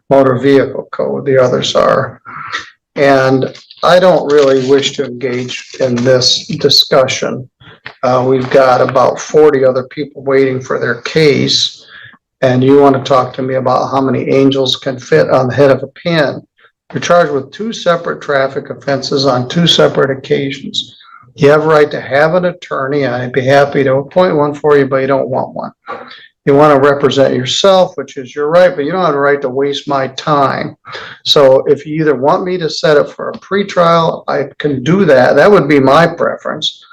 motor vehicle code. The others are. And I don't really wish to engage in this discussion. We've got about 40 other people waiting for their case. And you want to talk to me about how many angels can fit on the head of a pin. You're charged with 2 separate traffic offenses on 2 separate occasions. You have a right to have an attorney. I'd be happy to appoint one for you, but you don't want one. You want to represent yourself, which is your right, but you don't have the right to waste my time. So if you either want me to set it for a pretrial, I can do that. That would be my preference.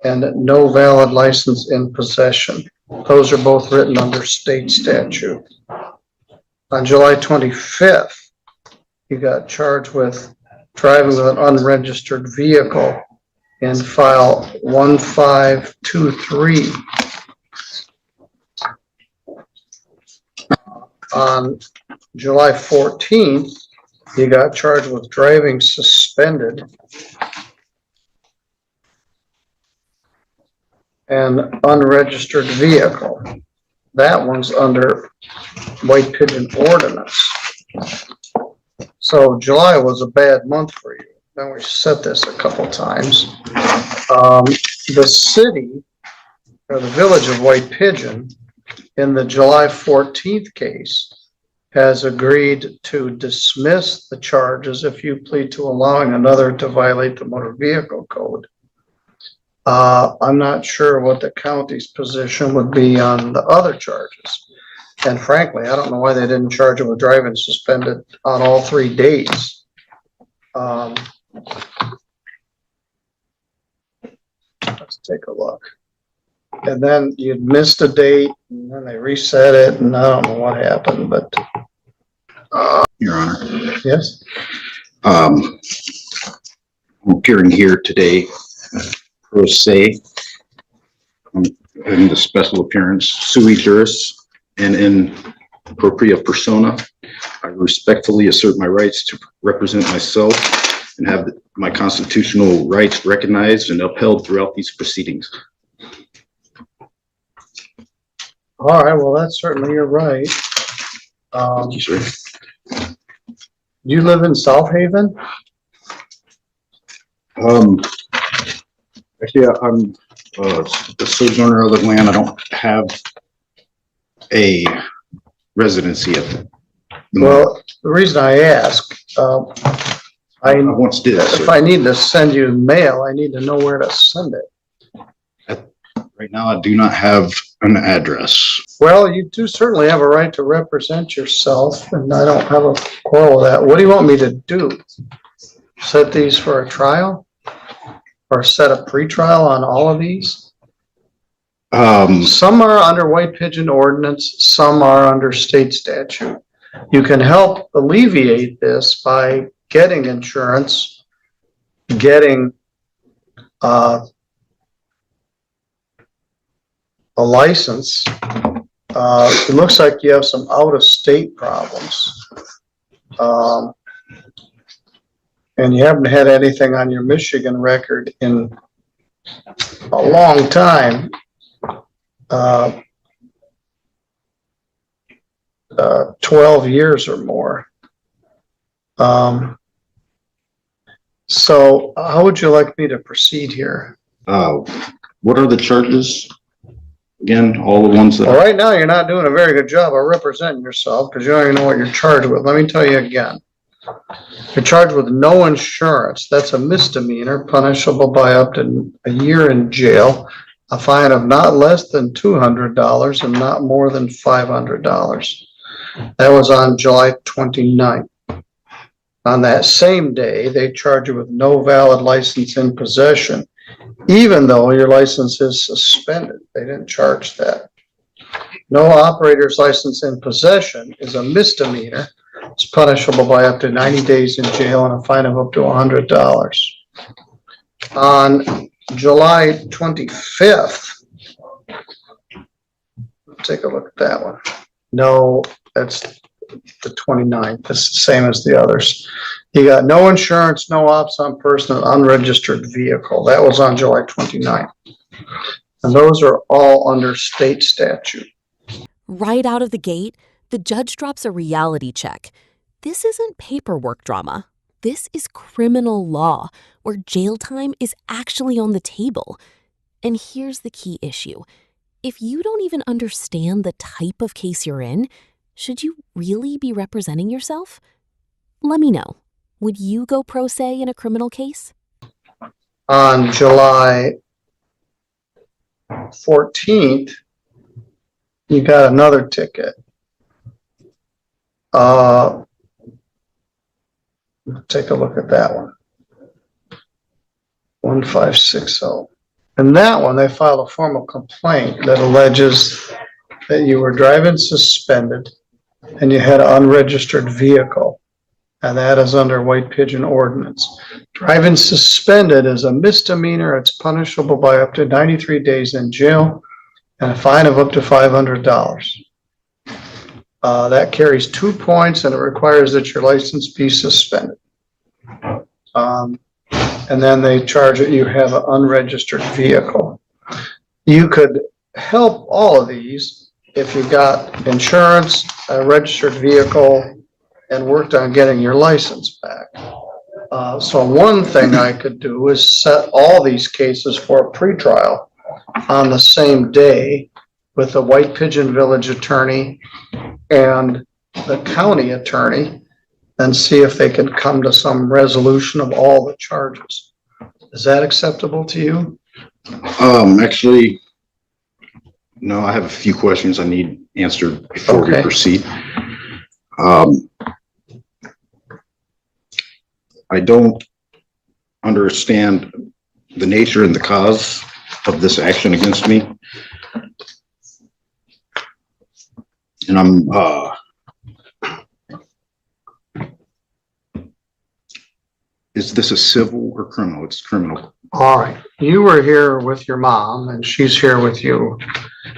And no valid license in possession. Those are both written under state statute. On July 25th, you got charged with driving with an unregistered vehicle in file 1523. On July 14th, you got charged with driving suspended and unregistered vehicle. That one's under White Pigeon ordinance. So July was a bad month for you. Then we set this a couple times. The city or the village of White Pigeon in the July 14th case has agreed to dismiss the charges if you plead to allowing another to violate the motor vehicle code. I'm not sure what the county's position would be on the other charges. And frankly, I don't know why they didn't charge him with driving suspended on all 3 days. Let's take a look. And then you'd missed a date, and then they reset it, and I don't know what happened, but. Your Honor. Yes? I'm appearing here today, pro se, in the special appearance sui juris and in propria persona. I respectfully assert my rights to represent myself and have my constitutional rights recognized and upheld throughout these proceedings. All right, well, that's certainly your right. Thank you, sir. You live in South Haven? Actually, I'm the sojourner of the land. I don't have a residency at the Well, the reason I ask, I once did, if sir. I need to send you mail, I need to know where to send it. Right now, I do not have an address. Well, you do certainly have a right to represent yourself, and I don't have a quarrel with that. What do you want me to do? Set these for a trial? Or set a pretrial on all of these? Some are under White Pigeon ordinance, some are under state statute. You can help alleviate this by getting insurance, getting a license. It looks like you have some out-of-state problems. And you haven't had anything on your Michigan record in a long time. 12 years or more. So how would you like me to proceed here? What are the charges? Again, all the ones that. Well, right now you're not doing a very good job of representing yourself because you don't even know what you're charged with. Let me tell you again. You're charged with no insurance. That's a misdemeanor, punishable by up to a year in jail, a fine of not less than $200 and not more than $500. That was on July 29th. On that same day, they charge you with no valid license in possession, even though your license is suspended. They didn't charge that. No operator's license in possession is a misdemeanor. It's punishable by up to 90 days in jail and a fine of up to $100. On July 25th, take a look at that one. No, that's the 29th. It's the same as the others. You got no insurance, no ops on person, unregistered vehicle. That was on July 29th. And those are all under state statute. Right out of the gate, The judge drops a reality check. This isn't paperwork drama. This is criminal law, where jail time is actually on the table. And here's the key issue. If you don't even understand the type of case you're in, should you really be representing yourself? Let me know. Would you go pro se in a criminal case? On July 14th, you got another ticket. Take a look at that one. 1560. And that one, they filed a formal complaint that alleges that you were driving suspended and you had an unregistered vehicle. And that is under White Pigeon ordinance. Driving suspended is a misdemeanor. It's punishable by up to 93 days in jail and a fine of up to $500. That carries 2 points and it requires that your license be suspended. And then they charge that you have an unregistered vehicle. You could help all of these if you got insurance, a registered vehicle, and worked on getting your license back. So one thing I could do is set all these cases for a pretrial on the same day with the White Pigeon Village attorney and the county attorney and see if they can come to some resolution of all the charges. Is that acceptable to you? Actually, no, I have a few questions I need answered before we proceed. I don't understand the nature and the cause of this action against me. And I'm, is this a civil or criminal? It's criminal. All right. You were here with your mom and she's here with you.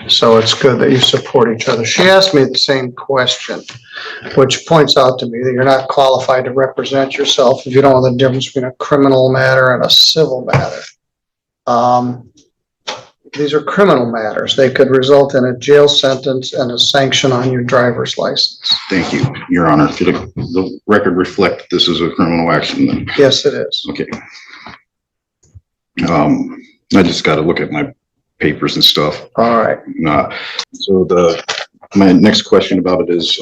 So it's good that you support each other. She asked me the same question, which points out to me that you're not qualified to represent yourself if you don't know the difference between a criminal matter and a civil matter. These are criminal matters. They could result in a jail sentence and a sanction on your driver's license. Thank you, Your Honor. Should the record reflect this is a criminal action then? Yes, it is. Okay. I just got to look at my papers and stuff. All right. So my next question about it is,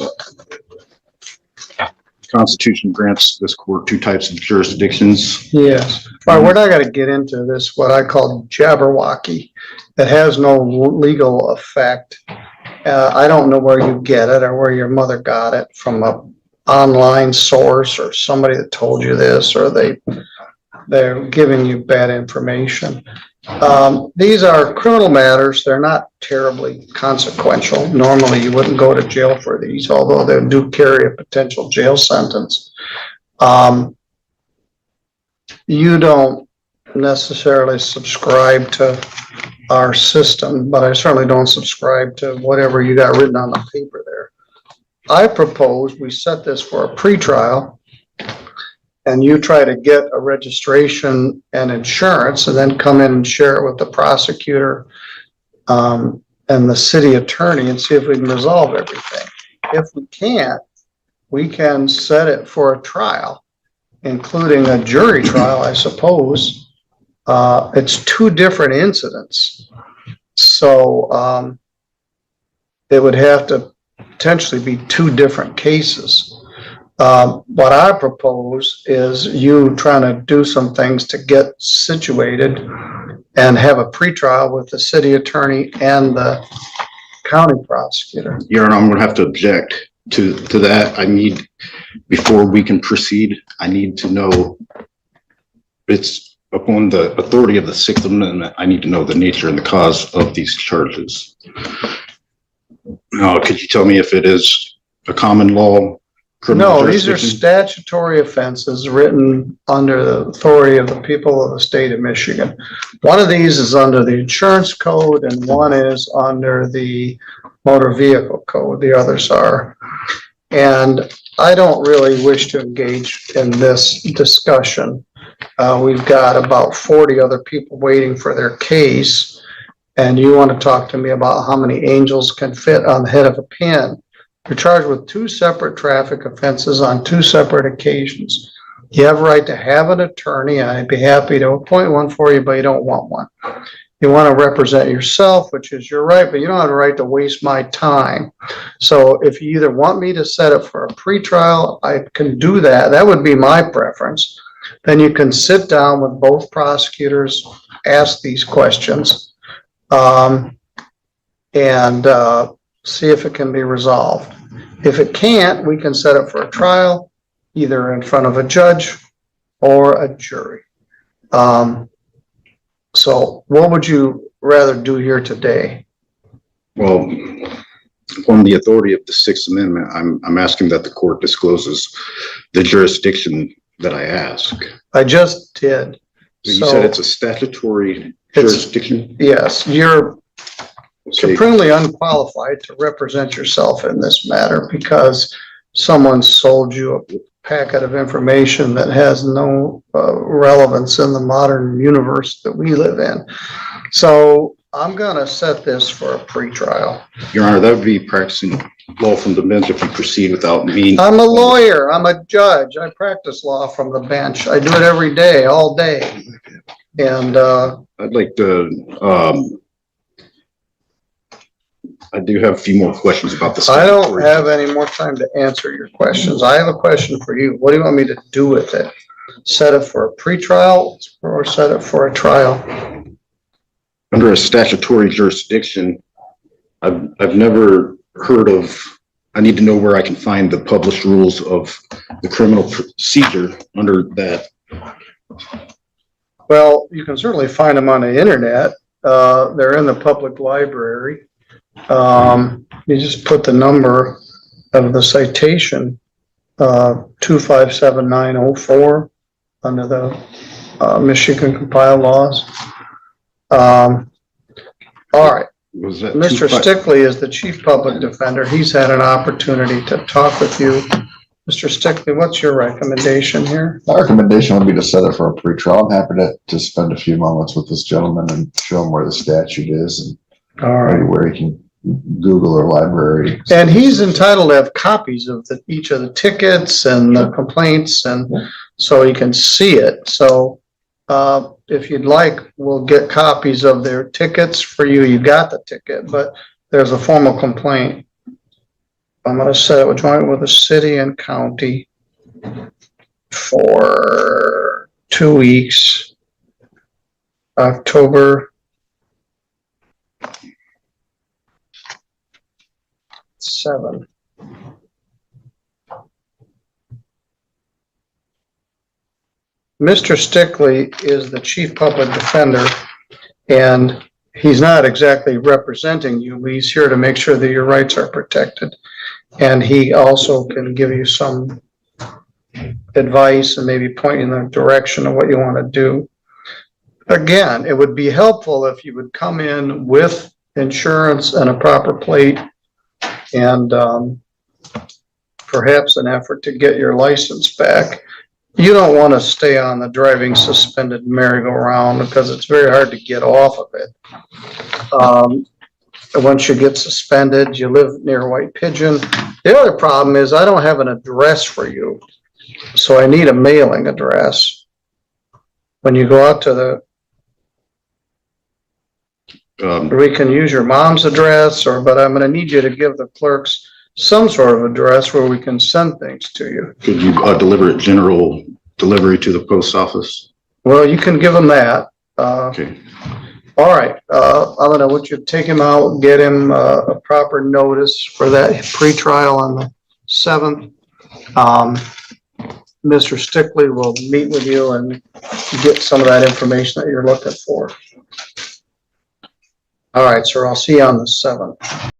Constitution grants this court 2 types of jurisdictions. Yes. All right, we're not going to get into this, what I call Jabberwocky. That has no legal effect. I don't know where you get it or where your mother got it, from a online source or somebody that told you this, or they're giving you bad information. These are criminal matters. They're not terribly consequential. Normally you wouldn't go to jail for these, although they do carry a potential jail sentence. You don't necessarily subscribe to our system, but I certainly don't subscribe to whatever you got written on the paper there. I propose we set this for a pretrial and you try to get a registration and insurance and then come in and share it with the prosecutor and the city attorney and see if we can resolve everything. If we can't, we can set it for a trial, including a jury trial, I suppose. It's 2 different incidents. So it would have to potentially be 2 different cases. What I propose is you trying to do some things to get situated and have a pretrial with the city attorney and the county prosecutor. Your Honor, I'm going to have to object to that. I need, before we can proceed, I need to know, it's upon the authority of the 6th Amendment, I need to know the nature and the cause of these charges. Could you tell me if it is a common law? No, these are statutory offenses written under the authority of the people of the state of Michigan. One of these is under the insurance code and one is under the motor vehicle code. The others are. And I don't really wish to engage in this discussion. We've got about 40 other people waiting for their case. And you want to talk to me about how many angels can fit on the head of a pin. You're charged with 2 separate traffic offenses on 2 separate occasions. You have a right to have an attorney. I'd be happy to appoint one for you, but you don't want one. You want to represent yourself, which is your right, but you don't have the right to waste my time. So if you either want me to set it for a pretrial, I can do that. That would be my preference. Then you can sit down with both prosecutors, ask these questions, and see if it can be resolved. If it can't, we can set it for a trial, either in front of a judge or a jury. So what would you rather do here today? Well, on the authority of the Sixth Amendment, I'm asking that the court discloses the jurisdiction that I ask. I just did. You said it's a statutory jurisdiction? Yes, you're Okay. supremely unqualified to represent yourself in this matter because someone sold you a packet of information that has no relevance in the modern universe that we live in. So I'm gonna set this for a pretrial. Your Honor, that would be practicing law from the bench if you proceed without me. I'm a lawyer, I'm a judge, I practice law from the bench. I do it every day, all day. And I'd like to, I do have a few more questions about the I don't statutory. have any more time to answer your questions. I have a question for you. What do you want me to do with it? Set it for a pretrial or set it for a trial? Under a statutory jurisdiction, I've never heard of, I need to know where I can find the published rules of the criminal procedure under that. Well, you can certainly find them on the internet. They're in the public library. You just put the number of the citation, 257904 under the Michigan compiled laws. All right. Was that Mr. Stickley is the chief public defender. He's had an opportunity to talk with you. Mr. Stickley, what's your recommendation here? My recommendation would be to set it for a pretrial. I'm happy to spend a few moments with this gentleman and show him where the statute is and All right. maybe where he can Google or library. And he's entitled to have copies of each of the tickets and the complaints, and so he can see it. So if you'd like, we'll get copies of their tickets for you. You got the ticket, but there's a formal complaint. I'm going to set it joint with the city and county for 2 weeks, October 7. Mr. Stickley is the chief public defender, and he's not exactly representing you, but he's here to make sure that your rights are protected. And he also can give you some advice and maybe point you in the direction of what you want to do. Again, it would be helpful if you would come in with insurance and a proper plate and perhaps an effort to get your license back. You don't want to stay on the driving suspended merry-go-round because it's very hard to get off of it. Once you get suspended, you live near White Pigeon. The other problem is I don't have an address for you, so I need a mailing address. When you go out to the, we can use your mom's address, but I'm going to need you to give the clerks some sort of address where we can send things to you. Could you deliver it general delivery to the post office? Well, you can give them that. Okay. All right. I'm going to want you to take him out, get him a proper notice for that pretrial on the 7th. Mr. Stickley will meet with you and get some of that information that you're looking for. All right, sir. I'll see you on the 7th.